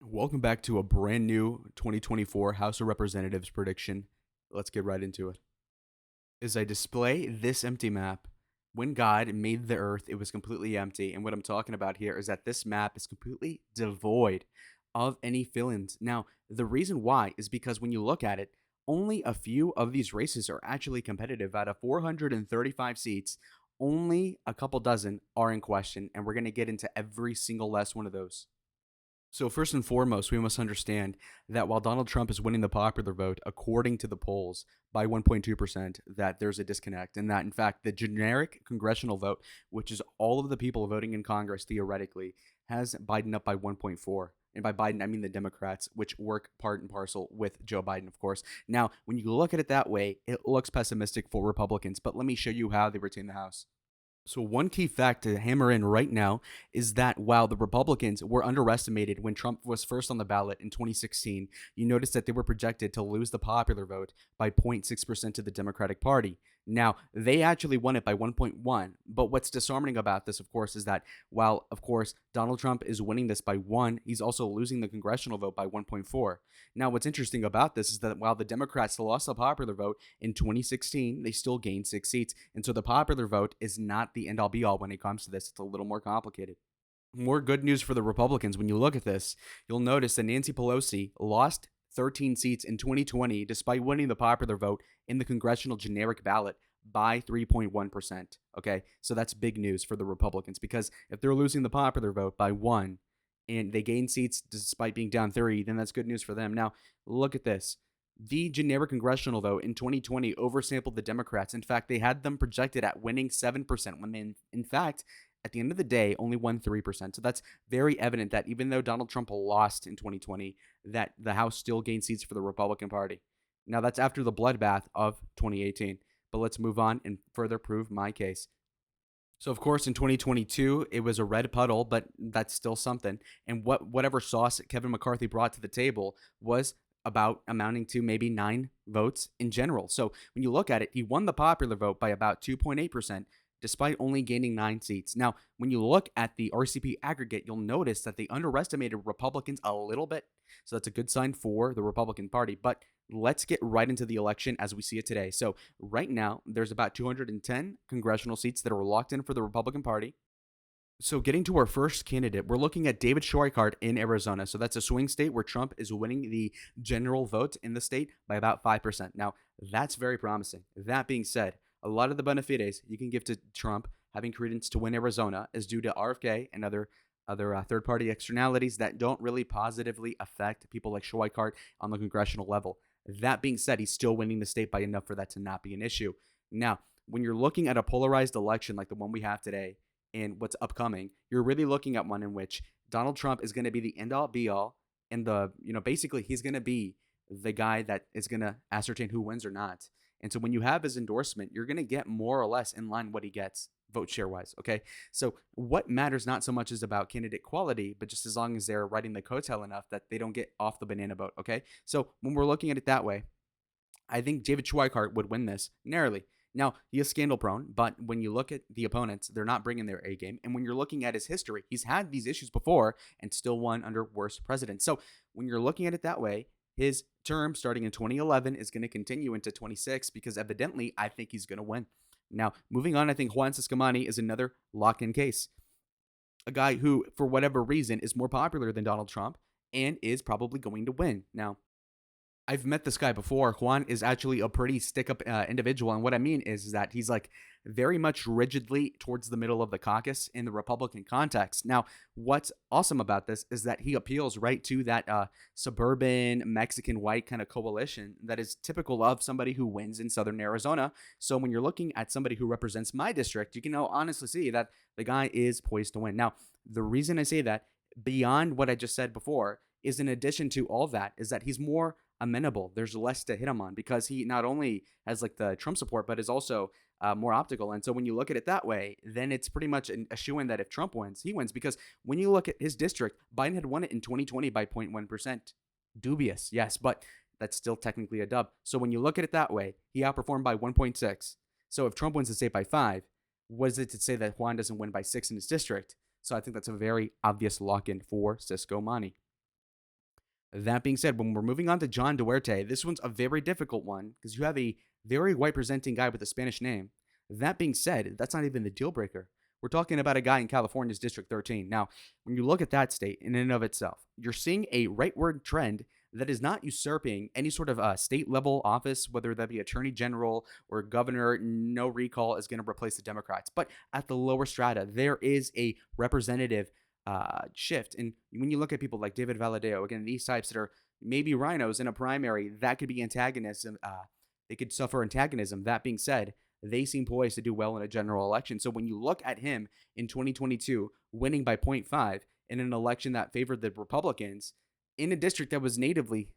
Welcome back to a brand new 2024 House of Representatives prediction. Let's get right into it. As I display this empty map, when God made the earth, it was completely empty. And what I'm talking about here is that this map is completely devoid of any fill ins. Now, the reason why is because when you look at it, only a few of these races are actually competitive. Out of 435 seats, only a couple dozen are in question. And we're going to get into every single last one of those. So, first and foremost, we must understand that while Donald Trump is winning the popular vote, according to the polls, by 1.2%, that there's a disconnect. And that, in fact, the generic congressional vote, which is all of the people voting in Congress theoretically, has Biden up by 1.4. And by Biden, I mean the Democrats, which work part and parcel with Joe Biden, of course. Now, when you look at it that way, it looks pessimistic for Republicans. But let me show you how they retain the House. So, one key fact to hammer in right now is that while the Republicans were underestimated when Trump was first on the ballot in 2016, you notice that they were projected to lose the popular vote by 0.6% to the Democratic Party. Now, they actually won it by 1.1. But what's disarming about this, of course, is that while, of course, Donald Trump is winning this by 1, he's also losing the congressional vote by 1.4. Now, what's interesting about this is that while the Democrats lost the popular vote in 2016, they still gained 6 seats. And so the popular vote is not the end all be all when it comes to this. It's a little more complicated. More good news for the Republicans. When you look at this, you'll notice that Nancy Pelosi lost 13 seats in 2020 despite winning the popular vote in the congressional generic ballot by 3.1%. Okay, so that's big news for the Republicans because if they're losing the popular vote by 1 and they gain seats despite being down 30, then that's good news for them. Now, look at this. The generic congressional vote in 2020 oversampled the Democrats. In fact, they had them projected at winning 7% when they, in fact, at the end of the day, only won 3%. So that's very evident that even though Donald Trump lost in 2020, that the House still gained seats for the Republican Party. Now, that's after the bloodbath of 2018. But let's move on and further prove my case. So, of course, in 2022, it was a red puddle, but that's still something. And whatever sauce Kevin McCarthy brought to the table was about amounting to maybe 9 votes in general. So when you look at it, he won the popular vote by about 2.8%, despite only gaining 9 seats. Now, when you look at the RCP aggregate, you'll notice that they underestimated Republicans a little bit. So that's a good sign for the Republican Party. But let's get right into the election as we see it today. So right now, there's about 210 congressional seats that are locked in for the Republican Party. So, getting to our first candidate, we're looking at David Schweikart in Arizona. So, that's a swing state where Trump is winning the general vote in the state by about 5%. Now, that's very promising. That being said, a lot of the benefites you can give to Trump having credence to win Arizona is due to RFK and other third party externalities that don't really positively affect people like Schweikart on the congressional level. That being said, he's still winning the state by enough for that to not be an issue. Now, when you're looking at a polarized election like the one we have today, and what's upcoming, you're really looking at one in which Donald Trump is going to be the end all be all. And basically he's going to be the guy that is going to ascertain who wins or not. And so when you have his endorsement, you're going to get more or less in line what he gets vote share wise. Okay. So what matters not so much is about candidate quality, but just as long as they're riding the coattail enough that they don't get off the banana boat. Okay. So when we're looking at it that way, I think David Schweikart would win this narrowly. Now, he is scandal prone, but when you look at the opponents, they're not bringing their A game. And when you're looking at his history, he's had these issues before and still won under worse presidents. So when you're looking at it that way, his term starting in 2011 is going to continue into 26 because evidently I think he's going to win. Now, moving on, I think Juan Ciscomani is another lock in case. A guy who, for whatever reason, is more popular than Donald Trump and is probably going to win. Now, I've met this guy before. Juan is actually a pretty stick-up individual, and what I mean is that he's like very much rigidly towards the middle of the caucus in the Republican context. Now, what's awesome about this is that he appeals right to that suburban Mexican white kind of coalition that is typical of somebody who wins in Southern Arizona. So when you're looking at somebody who represents my district, you can honestly see that the guy is poised to win. Now, the reason I say that beyond what I just said before is in addition to all that is that he's more amenable. There's less to hit him on because he not only has like the Trump support, but is also more optical. And so when you look at it that way, then it's pretty much a shoe-in that if Trump wins, he wins. Because when you look at his district, Biden had won it in 2020 by 0.1%. Dubious, yes, but that's still technically a dub. So when you look at it that way, he outperformed by 1.6. So if Trump wins the state by 5, what is it to say that Juan doesn't win by 6 in his district? So I think that's a very obvious lock-in for Cisco Mani. That being said, when we're moving on to John Duarte, this one's a very difficult one because you have a very white presenting guy with a Spanish name. That being said, that's not even the deal breaker. We're talking about a guy in California's District 13. Now, when you look at that state in and of itself, you're seeing a rightward trend that is not usurping any sort of state level office, whether that be attorney general or governor. No recall is going to replace the Democrats. But at the lower strata, there is a representative shift. And when you look at people like David Valadeo, again, these types that are maybe rhinos in a primary, that could be antagonism. They could suffer antagonism. That being said, they seem poised to do well in a general election. So when you look at him in 2022, winning by 0.5 in an election that favored the Republicans in a district that was natively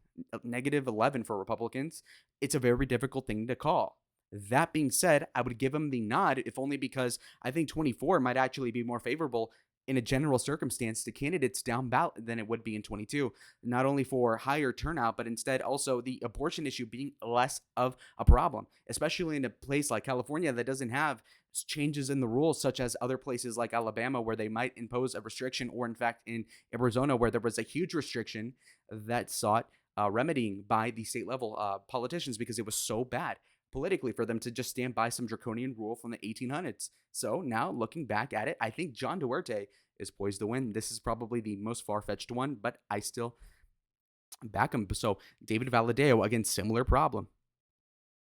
negative 11 for Republicans, it's a very difficult thing to call. That being said, I would give him the nod, if only because I think 24 might actually be more favorable in a general circumstance to candidates down ballot than it would be in 22, not only for higher turnout, but instead also the abortion issue being less of a problem, especially in a place like California that doesn't have changes in the rules, such as other places like Alabama, where they might impose a restriction, or in fact in Arizona, where there was a huge restriction that sought remedying by the state level politicians because it was so bad politically for them to just stand by some draconian rule from the 1800s. So now looking back at it, I think John Duarte is poised to win. This is probably the most far-fetched one, but I still back him. So David Valadeo, again, similar problem.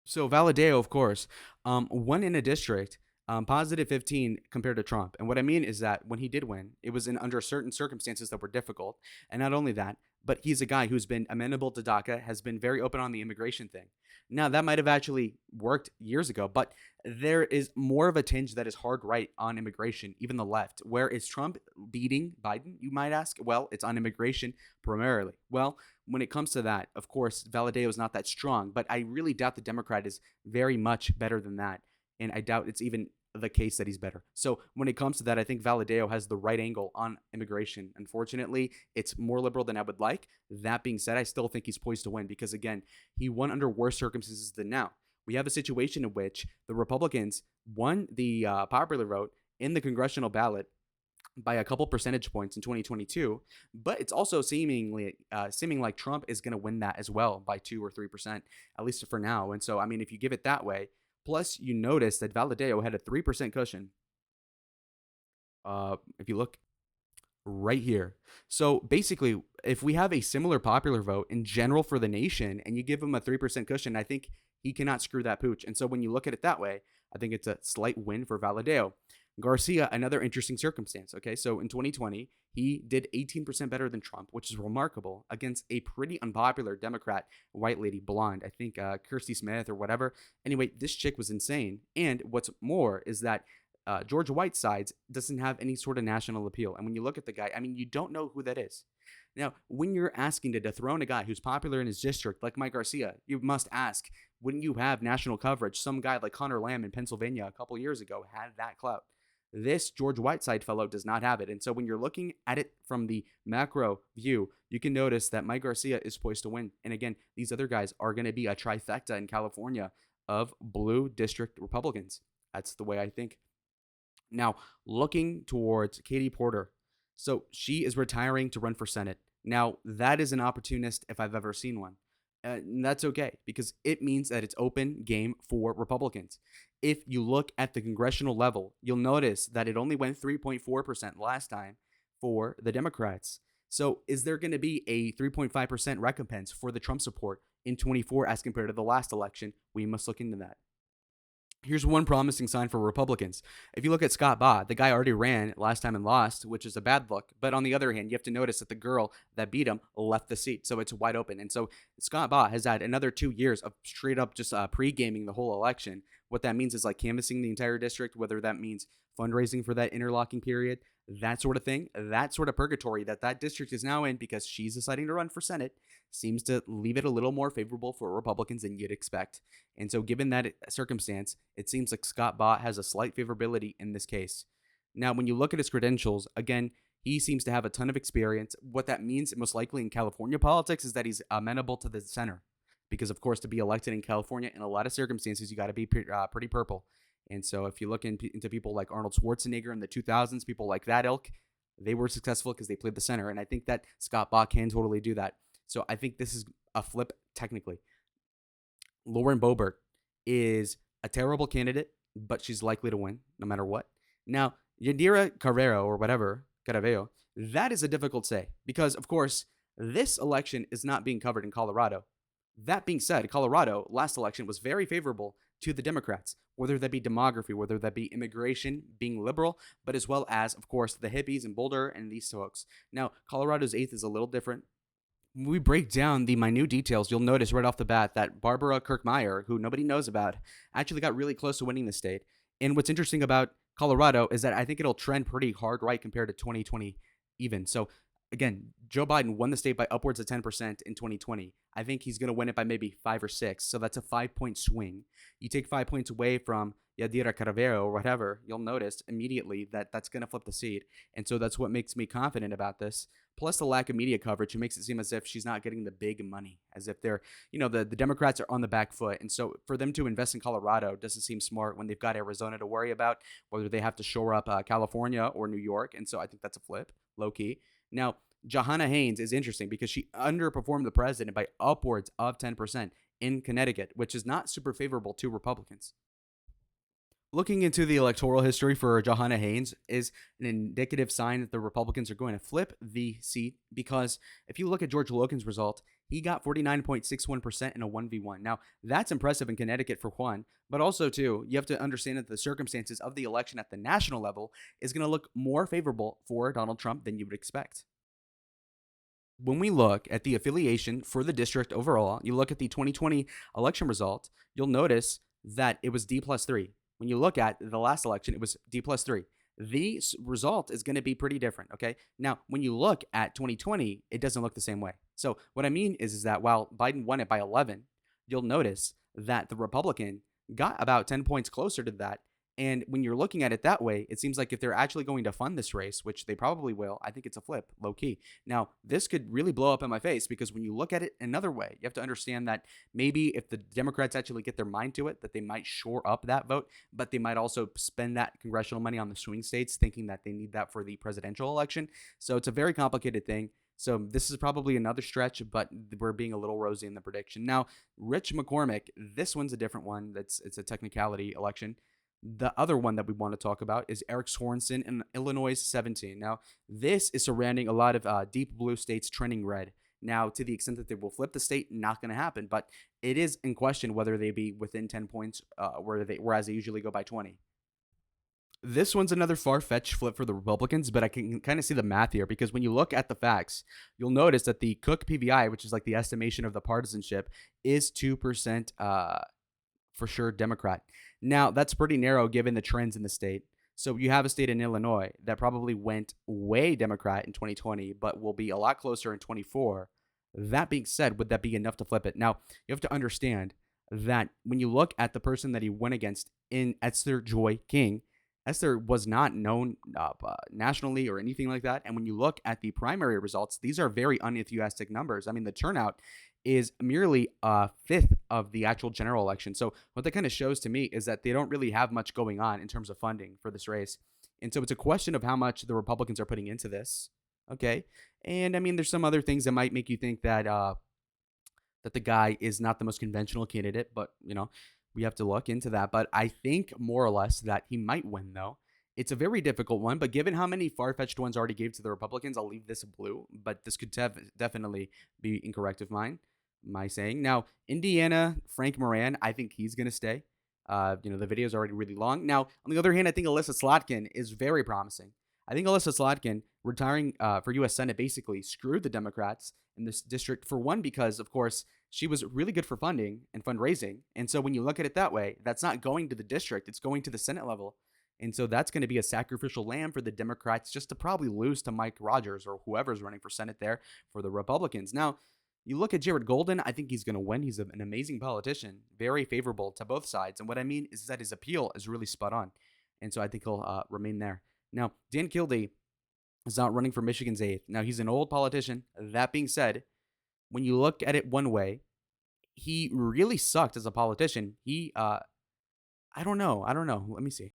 So Valadeo, of course, won in a district positive 15 compared to Trump. And what I mean is that when he did win, it was in under certain circumstances that were difficult. And not only that, but he's a guy who's been amenable to DACA, has been very open on the immigration thing. Now, that might have actually worked years ago, but there is more of a tinge that is hard right on immigration, even the left. Where is Trump beating Biden, you might ask? Well, it's on immigration primarily. Well, when it comes to that, of course, Valadeo is not that strong, but I really doubt the Democrat is very much better than that. And I doubt it's even the case that he's better. So when it comes to that, I think Valadeo has the right angle on immigration. Unfortunately, it's more liberal than I would like. That being said, I still think he's poised to win because, again, he won under worse circumstances than now. We have a situation in which the Republicans won the popular vote in the congressional ballot by a couple percentage points in 2022, but it's also seeming like Trump is going to win that as well by 2 or 3%, at least for now. And so, I mean, if you give it that way, plus you notice that Valadeo had a 3% cushion. If you look right here. So basically, if we have a similar popular vote in general for the nation and you give him a 3% cushion, I think he cannot screw that pooch. And so when you look at it that way, I think it's a slight win for Valadeo. Garcia, another interesting circumstance. Okay, so in 2020, he did 18% better than Trump, which is remarkable, against a pretty unpopular Democrat white lady, blonde, I think Kirsty Smith or whatever. Anyway, this chick was insane. And what's more is that Georgia Whitesides doesn't have any sort of national appeal. And when you look at the guy, I mean, you don't know who that is. Now, when you're asking to dethrone a guy who's popular in his district, like Mike Garcia, you must ask, wouldn't you have national coverage? Some guy like Connor Lamb in Pennsylvania a couple years ago had that clout. This George Whiteside fellow does not have it. And so when you're looking at it from the macro view, you can notice that Mike Garcia is poised to win. And again, these other guys are going to be a trifecta in California of blue district Republicans. That's the way I think. Now, looking towards Katie Porter. So she is retiring to run for Senate. Now, that is an opportunist if I've ever seen one. And that's okay because it means that it's open game for Republicans. If you look at the congressional level, you'll notice that it only went 3.4% last time for the Democrats. So is there going to be a 3.5% recompense for the Trump support in 24 as compared to the last election? We must look into that. Here's one promising sign for Republicans. If you look at Scott Baugh, the guy already ran last time and lost, which is a bad look. But on the other hand, you have to notice that the girl that beat him left the seat, so it's wide open. And so Scott Baugh has had another 2 years of straight up just pre-gaming the whole election. What that means is like canvassing the entire district, whether that means fundraising for that interlocking period, that sort of thing, that sort of purgatory that district is now in because she's deciding to run for Senate seems to leave it a little more favorable for Republicans than you'd expect. And so given that circumstance, it seems like Scott Baugh has a slight favorability in this case. Now, when you look at his credentials, again, he seems to have a ton of experience. What that means most likely in California politics is that he's amenable to the center. Because, of course, to be elected in California, in a lot of circumstances, you got to be pretty purple. And so if you look into people like Arnold Schwarzenegger in the 2000s, people like that ilk, they were successful because they played the center. And I think that Scott Baugh can totally do that. So I think this is a flip technically. Lauren Boebert is a terrible candidate, but she's likely to win no matter what. Now, Yadira Carrero or whatever, Caraveo, that is a difficult say because, of course, this election is not being covered in Colorado. That being said, Colorado last election was very favorable to the Democrats, whether that be demography, whether that be immigration, being liberal, but as well as, of course, the hippies in Boulder and these folks. Now, Colorado's 8th is a little different. When we break down the minute details, you'll notice right off the bat that Barbara Kirkmeyer, who nobody knows about, actually got really close to winning the state. And what's interesting about Colorado is that I think it'll trend pretty hard right compared to 2020 even. So again, Joe Biden won the state by upwards of 10% in 2020. I think he's going to win it by maybe 5 or 6. So that's a 5-point swing. You take 5 points away from Yadira Caravero or whatever, you'll notice immediately that that's going to flip the seat. And so that's what makes me confident about this. Plus the lack of media coverage, it makes it seem as if she's not getting the big money, as if they're, the Democrats are on the back foot. And so for them to invest in Colorado doesn't seem smart when they've got Arizona to worry about, whether they have to shore up California or New York. And so I think that's a flip, low key. Now, Jahana Haynes is interesting because she underperformed the president by upwards of 10% in Connecticut, which is not super favorable to Republicans. Looking into the electoral history for Jahana Haynes is an indicative sign that the Republicans are going to flip the seat because if you look at George Logan's result, he got 49.61% in a 1v1. Now, that's impressive in Connecticut for one, but also, too, you have to understand that the circumstances of the election at the national level is going to look more favorable for Donald Trump than you would expect. When we look at the affiliation for the district overall, you look at the 2020 election result, you'll notice that it was D+3. When you look at the last election, it was D+3. The result is going to be pretty different, okay? Now, when you look at 2020, it doesn't look the same way. So what I mean is that while Biden won it by 11, you'll notice that the Republican got about 10 points closer to that. And when you're looking at it that way, it seems like if they're actually going to fund this race, which they probably will, I think it's a flip, low key. Now, this could really blow up in my face because when you look at it another way, you have to understand that maybe if the Democrats actually get their mind to it, that they might shore up that vote, but they might also spend that congressional money on the swing states, thinking that they need that for the presidential election. So it's a very complicated thing. So this is probably another stretch, but we're being a little rosy in the prediction. Now, Rich McCormick, this one's a different one. It's a technicality election. The other one that we want to talk about is Eric Sorensen in Illinois 17. Now, this is surrounding a lot of deep blue states trending red. Now, to the extent that they will flip the state, not going to happen, but it is in question whether they be within 10 points, whereas they usually go by 20. This one's another far-fetched flip for the Republicans, but I can kind of see the math here because when you look at the facts, you'll notice that the Cook PVI, which is like the estimation of the partisanship, is 2% for sure Democrat. Now, that's pretty narrow given the trends in the state. So you have a state in Illinois that probably went way Democrat in 2020, but will be a lot closer in 24. That being said, would that be enough to flip it? Now, you have to understand that when you look at the person that he went against in Esther Joy King, Esther was not known nationally or anything like that. And when you look at the primary results, these are very unenthusiastic numbers. I mean, the turnout is merely a fifth of the actual general election. So what that kind of shows to me is that they don't really have much going on in terms of funding for this race. And so it's a question of how much the Republicans are putting into this. Okay. And I mean, there's some other things that might make you think that that the guy is not the most conventional candidate, but we have to look into that. But I think more or less that he might win, though. It's a very difficult one, but given how many far-fetched ones already gave to the Republicans, I'll leave this blue. But this could definitely be incorrect of my saying. Now, Indiana, Frank Moran, I think he's going to stay. The video is already really long. Now, on the other hand, I think Alyssa Slotkin is very promising. I think Alyssa Slotkin retiring for U.S. Senate basically screwed the Democrats in this district for one, because, of course, she was really good for funding and fundraising. And so when you look at it that way, that's not going to the district. It's going to the Senate level. And so that's going to be a sacrificial lamb for the Democrats just to probably lose to Mike Rogers or whoever's running for Senate there for the Republicans. Now, you look at Jared Golden, I think he's going to win. He's an amazing politician, very favorable to both sides. And what I mean is that his appeal is really spot on. And so I think he'll remain there. Now, Dan Kildee is not running for Michigan's 8th. Now, he's an old politician. That being said, when you look at it one way, he really sucked as a politician. I don't know. Let me see.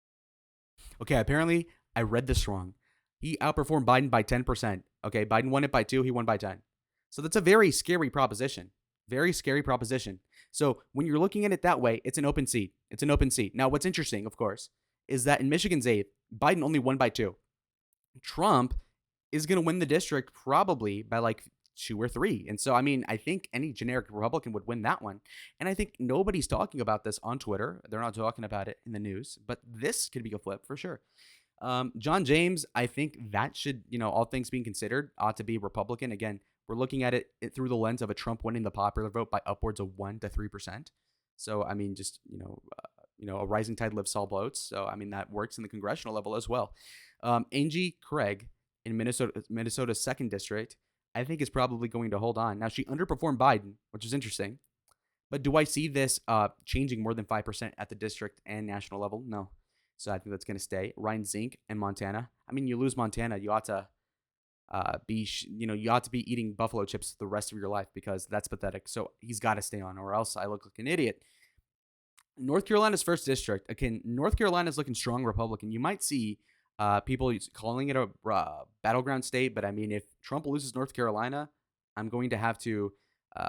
Okay, apparently I read this wrong. He outperformed Biden by 10%. Okay, Biden won it by 2, he won by 10. So that's a very scary proposition. Very scary proposition. So when you're looking at it that way, it's an open seat. It's an open seat. Now, what's interesting, of course, is that in Michigan's 8th, Biden only won by 2. Trump is going to win the district probably by like 2 or 3. And so, I mean, I think any generic Republican would win that one. And I think nobody's talking about this on Twitter. They're not talking about it in the news, but this could be a flip for sure. John James, I think that should, all things being considered, ought to be Republican. Again, we're looking at it through the lens of a Trump winning the popular vote by upwards of 1 to 3%. So, I mean, just, a rising tide lifts all boats. So, I mean, that works in the congressional level as well. Angie Craig in Minnesota's 2nd district, I think is probably going to hold on. Now, she underperformed Biden, which is interesting. But do I see this changing more than 5% at the district and national level? No. So I think that's going to stay. Ryan Zink in Montana. I mean, you lose Montana, you ought to you ought to be eating buffalo chips the rest of your life because that's pathetic. So he's got to stay on, or else I look like an idiot. North Carolina's 1st district. Again, North Carolina's looking strong Republican. You might see people calling it a battleground state, but I mean, if Trump loses North Carolina, I'm going to have to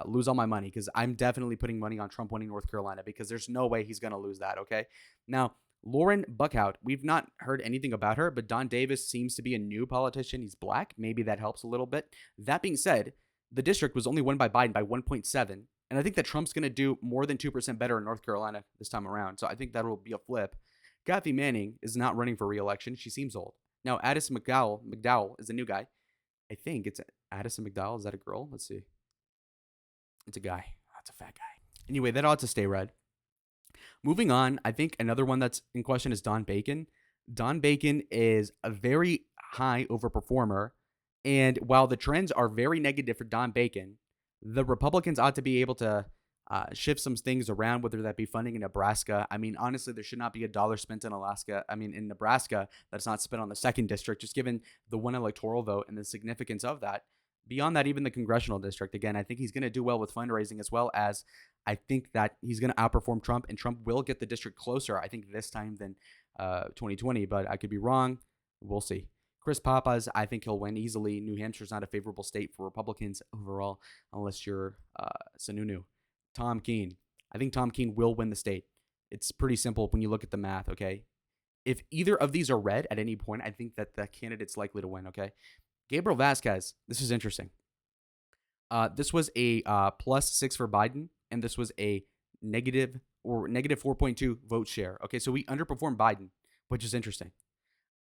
lose all my money because I'm definitely putting money on Trump winning North Carolina because there's no way he's going to lose that, okay? Now, Lauren Buckhout, we've not heard anything about her, but Don Davis seems to be a new politician. He's black. Maybe that helps a little bit. That being said, the district was only won by Biden by 1.7. And I think that Trump's going to do more than 2% better in North Carolina this time around. So I think that will be a flip. Kathy Manning is not running for re-election. She seems old. Now, Addison McDowell is a new guy. I think it's Addison McDowell. Is that a girl? Let's see. It's a guy. That's a fat guy. Anyway, that ought to stay red. Moving on, I think another one that's in question is Don Bacon. Don Bacon is a very high overperformer. And while the trends are very negative for Don Bacon, the Republicans ought to be able to shift some things around, whether that be funding in Nebraska. I mean, honestly, there should not be $1 spent in in Nebraska that's not spent on the 2nd district, just given the one electoral vote and the significance of that. Beyond that, even the congressional district, again, I think he's going to do well with fundraising, as well as I think that he's going to outperform Trump, and Trump will get the district closer, I think, this time than 2020, but I could be wrong. We'll see. Chris Papas, I think he'll win easily. New Hampshire's not a favorable state for Republicans overall, unless you're Sununu. Tom Keene. I think Tom Keene will win the state. It's pretty simple when you look at the math, okay? If either of these are red at any point, I think that the candidate's likely to win, okay? Gabriel Vasquez, this is interesting. This was a +6 for Biden, and this was a negative 4.2 vote share. Okay, so we underperformed Biden, which is interesting.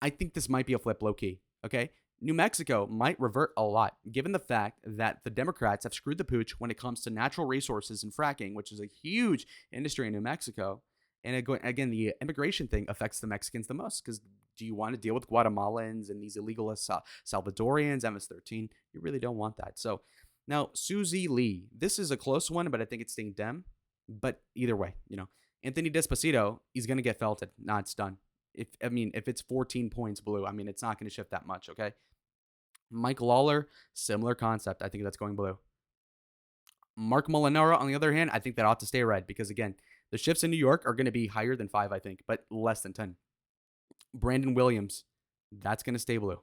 I think this might be a flip low-key, okay? New Mexico might revert a lot, given the fact that the Democrats have screwed the pooch when it comes to natural resources and fracking, which is a huge industry in New Mexico. And again, the immigration thing affects the Mexicans the most, because do you want to deal with Guatemalans and these illegal Salvadorians, MS-13? You really don't want that. So now, Susie Lee. This is a close one, but I think it's staying Dem. But either way, Anthony Despacito, he's going to get felted. Nah, it's done. If it's 14 points blue, it's not going to shift that much, okay? Mike Lawler, similar concept. I think that's going blue. Mark Molinaro, on the other hand, I think that ought to stay red because, again, the shifts in New York are going to be higher than 5, I think, but less than 10. Brandon Williams, that's going to stay blue.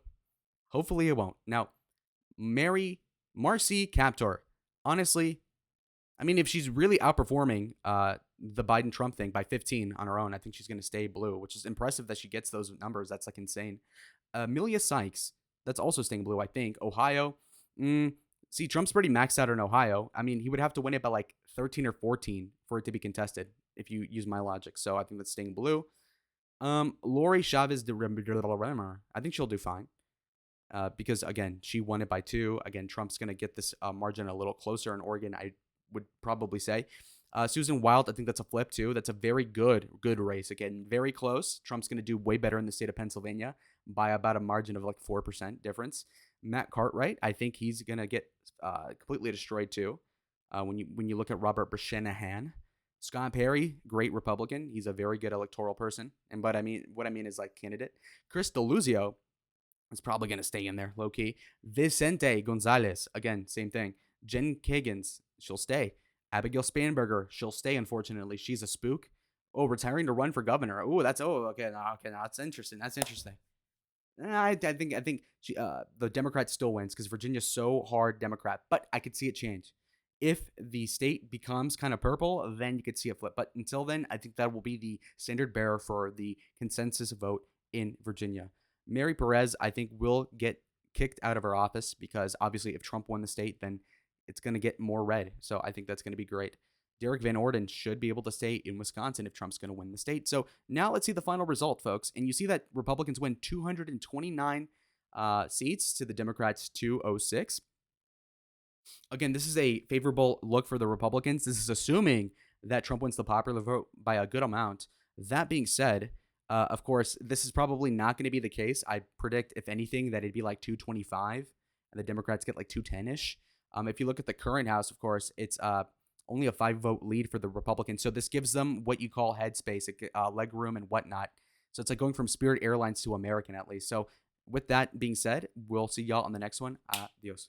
Hopefully it won't. Now, Marcy Kaptur, honestly, if she's really outperforming the Biden-Trump thing by 15 on her own, I think she's going to stay blue, which is impressive that she gets those numbers. That's like insane. Amelia Sykes, that's also staying blue, I think. Ohio, see, Trump's pretty maxed out in Ohio. He would have to win it by like 13 or 14 for it to be contested, if you use my logic. So I think that's staying blue. Lori Chavez de Remmer, I think she'll do fine. Because, again, she won it by 2. Again, Trump's going to get this margin a little closer in Oregon, I would probably say. Susan Wild, I think that's a flip, too. That's a very good race. Again, very close. Trump's going to do way better in the state of Pennsylvania by about a margin of like 4% difference. Matt Cartwright, I think he's going to get completely destroyed, too. When you look at Robert Breshanahan. Scott Perry, great Republican. He's a very good electoral person. What I mean is like candidate. Chris Deluzio is probably going to stay in there, low-key. Vicente Gonzalez, again, same thing. Jen Kagans, she'll stay. Abigail Spanberger, she'll stay, unfortunately. She's a spook. Oh, retiring to run for governor. That's interesting. That's interesting. I think the Democrat still wins because Virginia's so hard Democrat, but I could see it change. If the state becomes kind of purple, then you could see it flip. But until then, I think that will be the standard bearer for the consensus vote in Virginia. Mary Perez, I think, will get kicked out of her office because obviously, if Trump won the state, then it's going to get more red. So I think that's going to be great. Derek Van Orden should be able to stay in Wisconsin if Trump's going to win the state. So now let's see the final result, folks. And you see that Republicans win 229 seats to the Democrats 206. Again, this is a favorable look for the Republicans. This is assuming that Trump wins the popular vote by a good amount. That being said, of course, this is probably not going to be the case. I predict, if anything, that it'd be like 225 and the Democrats get like 210 ish. If you look at the current House, of course, it's only a 5-vote lead for the Republicans. So this gives them what you call headspace, leg room, and whatnot. So it's like going from Spirit Airlines to American, at least. So with that being said, we'll see y'all on the next one. Adios.